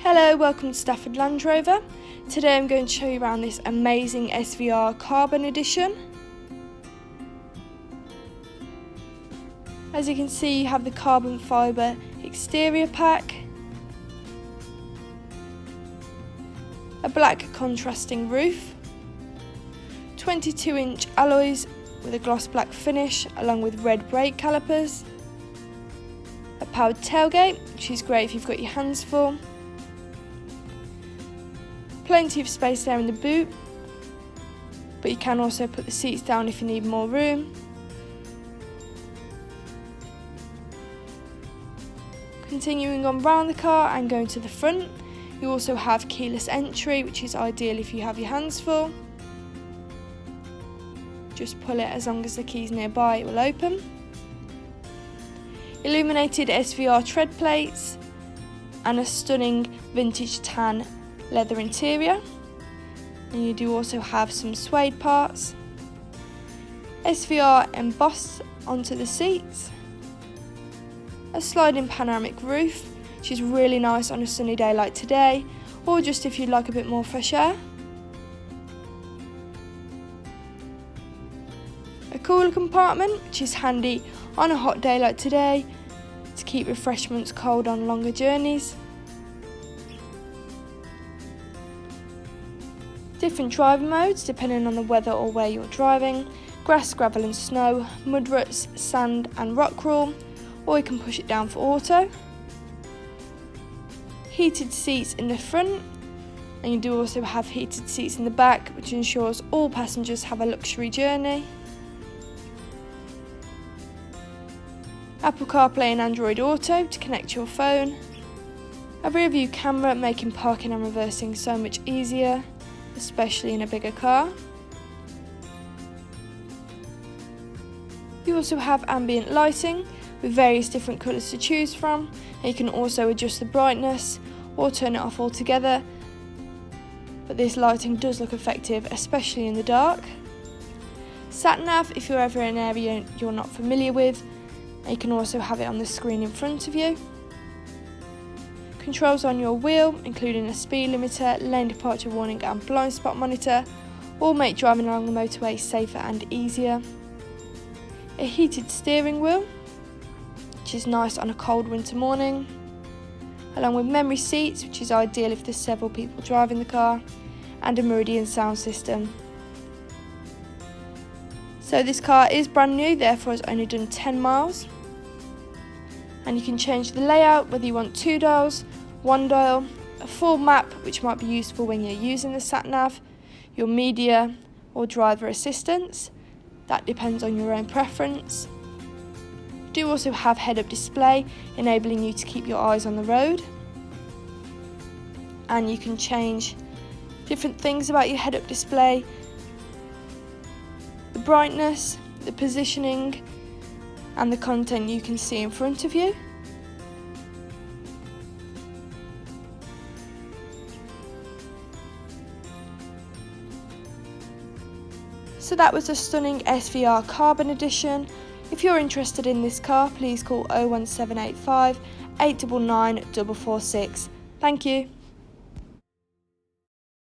Hello, welcome to Stafford Land Rover. Today I'm going to show you around this amazing SVR Carbon Edition. As you can see, you have the carbon fibre exterior pack, a black contrasting roof, 22-inch alloys with a gloss black finish along with red brake calipers, a powered tailgate, which is great if you've got your hands full, plenty of space there in the boot, but you can also put the seats down if you need more room. Continuing on round the car and going to the front, you also have keyless entry, which is ideal if you have your hands full. Just pull it as long as the key's nearby, it will open. Illuminated SVR tread plates and a stunning vintage tan leather interior, and you do also have some suede parts. SVR embossed onto the seats, a sliding panoramic roof, which is really nice on a sunny day like today, or just if you'd like a bit more fresh air. A cooler compartment, which is handy on a hot day like today to keep refreshments cold on longer journeys. Different driving modes depending on the weather or where you're driving: grass, gravel and snow, mud ruts, sand and rock crawl, or you can push it down for auto. Heated seats in the front, and you do also have heated seats in the back, which ensures all passengers have a luxury journey. Apple CarPlay and Android Auto to connect your phone. A rear view camera making parking and reversing so much easier, especially in a bigger car. You also have ambient lighting with various different colours to choose from, and you can also adjust the brightness or turn it off altogether, but this lighting does look effective, especially in the dark. Sat nav if you're ever in an area you're not familiar with, and you can also have it on the screen in front of you. Controls on your wheel, including a speed limiter, lane departure warning and blind spot monitor, all make driving along the motorway safer and easier. A heated steering wheel, which is nice on a cold winter morning, along with memory seats, which is ideal if there's several people driving the car, and a Meridian sound system. So this car is brand new, therefore it's only done 10 miles. And you can change the layout, whether you want 2 dials, 1 dial, a full map, which might be useful when you're using the sat nav, your media or driver assistance. That depends on your own preference. You do also have head-up display, enabling you to keep your eyes on the road. And you can change different things about your head-up display: the brightness, the positioning, and the content you can see in front of you. So that was a stunning SVR Carbon Edition. If you're interested in this car, please call 01785 899 446. Thank you.